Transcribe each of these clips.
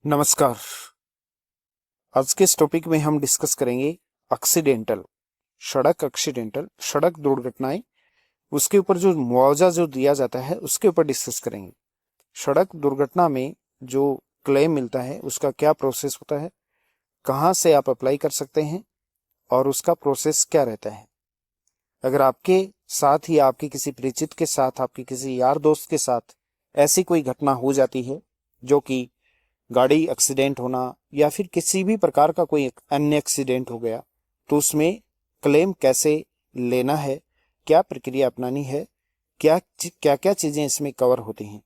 नमस्कार। आज के इस टॉपिक में हम डिस्कस करेंगे एक्सीडेंटल सड़क दुर्घटनाएं। उसके ऊपर जो मुआवजा जो दिया जाता है उसके ऊपर डिस्कस करेंगे। सड़क दुर्घटना में जो क्लेम मिलता है उसका क्या प्रोसेस होता है, कहाँ से आप अप्लाई कर सकते हैं और उसका प्रोसेस क्या रहता है। अगर आपके साथ ही आपके किसी परिचित के साथ, आपके किसी यार दोस्त के साथ ऐसी कोई घटना हो जाती है जो कि गाड़ी एक्सीडेंट होना या फिर किसी भी प्रकार का कोई अन्य एक्सीडेंट हो गया, तो उसमें क्लेम कैसे लेना है, क्या प्रक्रिया अपनानी है, क्या क्या क्या चीजें इसमें कवर होती हैं,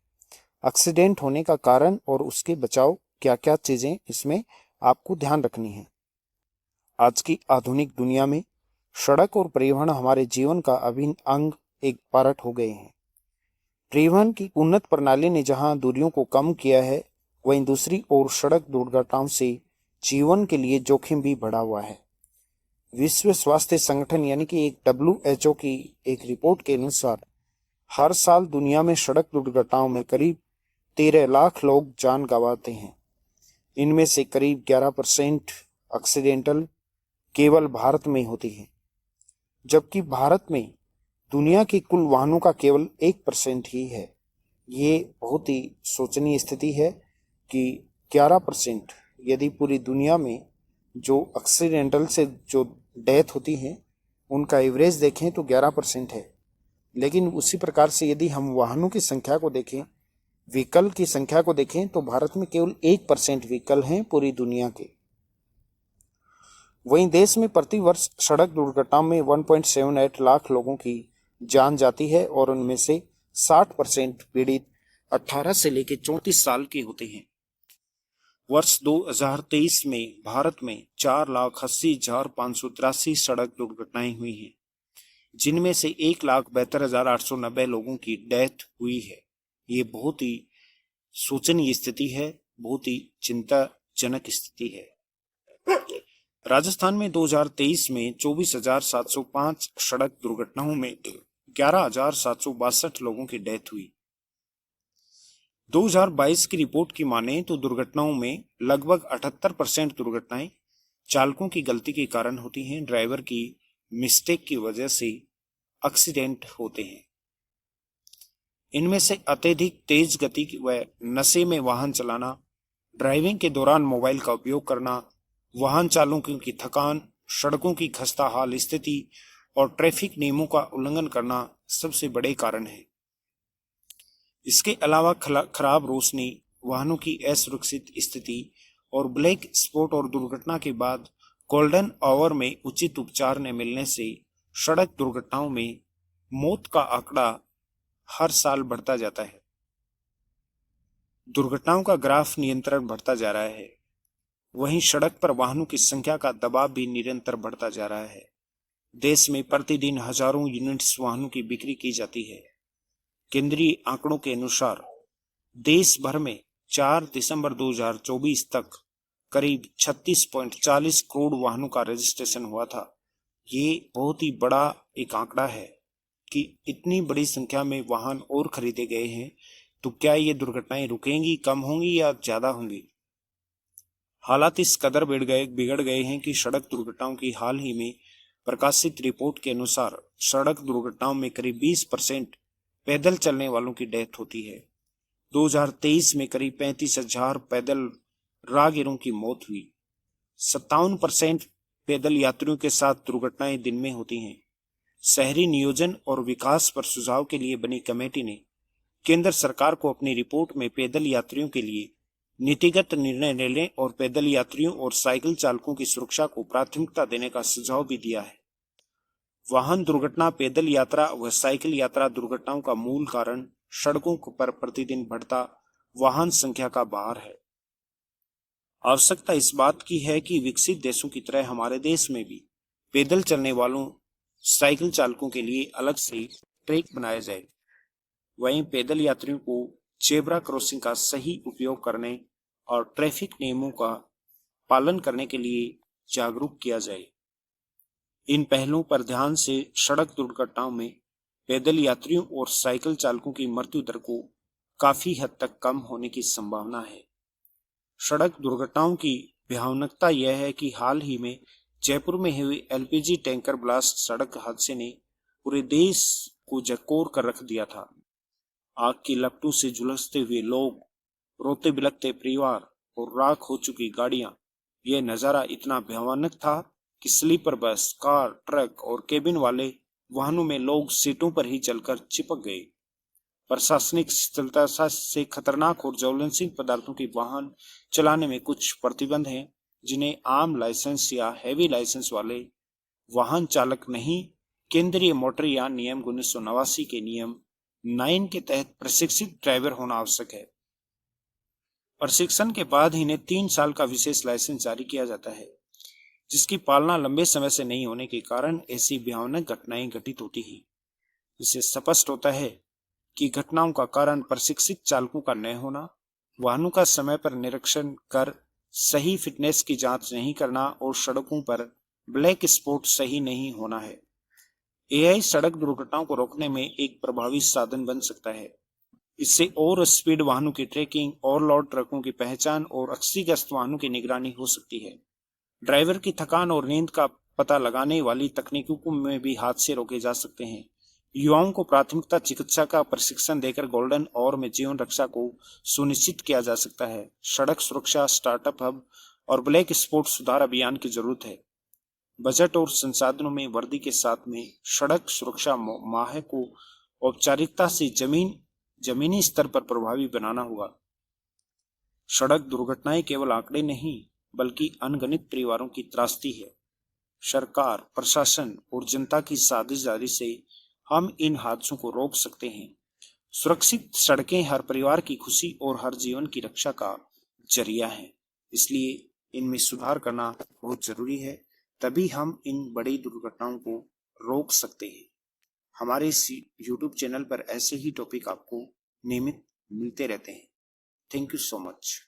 एक्सीडेंट होने का कारण और उसके बचाव, क्या क्या चीजें इसमें आपको ध्यान रखनी है। आज की आधुनिक दुनिया में सड़क और परिवहन हमारे जीवन का अभिन्न अंग, एक पार्ट हो गए हैं। परिवहन की उन्नत प्रणाली ने जहां दूरियों को कम किया है, वहीं दूसरी ओर सड़क दुर्घटनाओं से जीवन के लिए जोखिम भी बढ़ा हुआ है। विश्व स्वास्थ्य संगठन यानी कि एक WHO की एक रिपोर्ट के अनुसार हर साल दुनिया में सड़क दुर्घटनाओं में करीब 13 लाख लोग जान गंवाते हैं। इनमें से करीब 11% एक्सीडेंटल केवल भारत में होती है, जबकि भारत में दुनिया के कुल वाहनों का केवल 1% ही है। ये बहुत ही शोचनीय स्थिति है कि 11%, यदि पूरी दुनिया में जो एक्सीडेंटल से जो डेथ होती है उनका एवरेज देखें तो 11% है। लेकिन उसी प्रकार से यदि हम वाहनों की संख्या को देखें, व्हीकल की संख्या को देखें, तो भारत में केवल 1% व्हीकल हैं पूरी दुनिया के। वहीं देश में प्रति वर्ष सड़क दुर्घटना में 1.78 लाख लोगों की जान जाती है और उनमें से 60% पीड़ित 18 से लेकर 34 साल के होते हैं। वर्ष 2023 में भारत में 4,80,583 सड़क दुर्घटनाएं हुई हैं, जिनमें से 1,72,890 लोगों की डेथ हुई है। ये बहुत ही शोचनीय स्थिति है, बहुत ही चिंताजनक स्थिति है। राजस्थान में 2023 में 24,705 सड़क दुर्घटनाओं में 11,762 लोगों की डेथ हुई। 2022 की रिपोर्ट की माने तो दुर्घटनाओं में लगभग 78% दुर्घटनाएं चालकों की गलती के कारण होती हैं। ड्राइवर की मिस्टेक की वजह से एक्सीडेंट होते हैं। इनमें से अत्यधिक तेज गति व नशे में वाहन चलाना, ड्राइविंग के दौरान मोबाइल का उपयोग करना, वाहन चालकों की थकान, सड़कों की खस्ताहाल स्थिति और ट्रैफिक नियमों का उल्लंघन करना सबसे बड़े कारण है। इसके अलावा खराब रोशनी, वाहनों की असुरक्षित स्थिति और ब्लैक स्पॉट और दुर्घटना के बाद गोल्डन आवर में उचित उपचार न मिलने से सड़क दुर्घटनाओं में मौत का आंकड़ा हर साल बढ़ता जाता है। दुर्घटनाओं का ग्राफ निरंतर बढ़ता जा रहा है। वहीं सड़क पर वाहनों की संख्या का दबाव भी निरंतर बढ़ता जा रहा है। देश में प्रतिदिन हजारों यूनिट्स वाहनों की बिक्री की जाती है। केंद्रीय आंकड़ों के अनुसार देश भर में 4 दिसंबर 2024 तक करीब 36.40 करोड़ वाहनों का रजिस्ट्रेशन हुआ था। ये बहुत ही बड़ा एक आंकड़ा है कि इतनी बड़ी संख्या में वाहन और खरीदे गए हैं, तो क्या ये दुर्घटनाएं रुकेंगी, कम होंगी या ज्यादा होंगी। हालात इस कदर बिगड़ गए हैं कि सड़क दुर्घटनाओं की हाल ही में प्रकाशित रिपोर्ट के अनुसार सड़क दुर्घटनाओं में करीब 20% पैदल चलने वालों की डेथ होती है। 2023 में करीब 35,000 पैदल राहगीरों की मौत हुई। 57% पैदल यात्रियों के साथ दुर्घटनाएं दिन में होती हैं। शहरी नियोजन और विकास पर सुझाव के लिए बनी कमेटी ने केंद्र सरकार को अपनी रिपोर्ट में पैदल यात्रियों के लिए नीतिगत निर्णय लेने और पैदल यात्रियों और साइकिल चालकों की सुरक्षा को प्राथमिकता देने का सुझाव भी दिया है। वाहन दुर्घटना, पैदल यात्रा व साइकिल यात्रा दुर्घटनाओं का मूल कारण सड़कों पर प्रतिदिन बढ़ता वाहन संख्या का भार है। आवश्यकता इस बात की है कि विकसित देशों की तरह हमारे देश में भी पैदल चलने वालों, साइकिल चालकों के लिए अलग से ट्रैक बनाया जाए। वहीं पैदल यात्रियों को जेब्रा क्रॉसिंग का सही उपयोग करने और ट्रैफिक नियमों का पालन करने के लिए जागरूक किया जाए। इन पहलों पर ध्यान से सड़क दुर्घटनाओं में पैदल यात्रियों और साइकिल चालकों की मृत्यु दर को काफी हद तक कम होने की संभावना है। सड़क दुर्घटनाओं की भयानकता यह है कि हाल ही में जयपुर में हुए एलपीजी टैंकर ब्लास्ट सड़क हादसे ने पूरे देश को झकझोर कर रख दिया था। आग की लपटों से झुलसते हुए लोग, रोते बिलखते परिवार और राख हो चुकी गाड़ियां, यह नजारा इतना भयानक था कि स्लीपर बस, कार, ट्रक और केबिन वाले वाहनों में लोग सीटों पर ही जलकर चिपक गए। प्रशासनिक शिथिलता से खतरनाक और ज्वलनशील पदार्थों की वाहन चलाने में कुछ प्रतिबंध हैं, जिन्हें आम लाइसेंस या हैवी लाइसेंस वाले वाहन चालक नहीं, केंद्रीय मोटर यान नियम 1989 के नियम 9 के तहत प्रशिक्षित ड्राइवर होना आवश्यक है। प्रशिक्षण के बाद इन्हें 3 साल का विशेष लाइसेंस जारी किया जाता है, जिसकी पालना लंबे समय से नहीं होने के कारण ऐसी भयानक घटनाएं घटित होती हैं। इससे स्पष्ट होता है कि घटनाओं का कारण प्रशिक्षित चालकों का न होना, वाहनों का समय पर निरीक्षण कर सही फिटनेस की जांच नहीं करना और सड़कों पर ब्लैक स्पॉट सही नहीं होना है। एआई सड़क दुर्घटनाओं को रोकने में एक प्रभावी साधन बन सकता है। इससे और स्पीड वाहनों की ट्रैकिंग, ओवरलोड ट्रकों की पहचान और अक्षतिग्रस्त वाहनों की निगरानी हो सकती है। ड्राइवर की थकान और नींद का पता लगाने वाली तकनीकों में भी हादसे रोके जा सकते हैं। युवाओं को प्राथमिकता चिकित्सा का प्रशिक्षण देकर गोल्डन आवर में जीवन रक्षा को सुनिश्चित किया जा सकता है। सड़क सुरक्षा स्टार्टअप हब और ब्लैक स्पॉट सुधार अभियान की जरूरत है। बजट और संसाधनों में वृद्धि के साथ में सड़क सुरक्षा माह को औपचारिकता से जमीनी स्तर पर प्रभावी बनाना होगा। सड़क दुर्घटनाएं केवल आंकड़े नहीं, बल्कि अनगिनत परिवारों की त्रासदी है। सरकार, प्रशासन और जनता की साझेदारी से हम इन हादसों को रोक सकते हैं। सुरक्षित सड़कें हर परिवार की खुशी और हर जीवन की रक्षा का जरिया हैं। इसलिए इनमें सुधार करना बहुत जरूरी है, तभी हम इन बड़ी दुर्घटनाओं को रोक सकते हैं। हमारे इस YouTube चैनल पर ऐसे ही टॉपिक आपको नियमित मिलते रहते हैं। Thank you so much.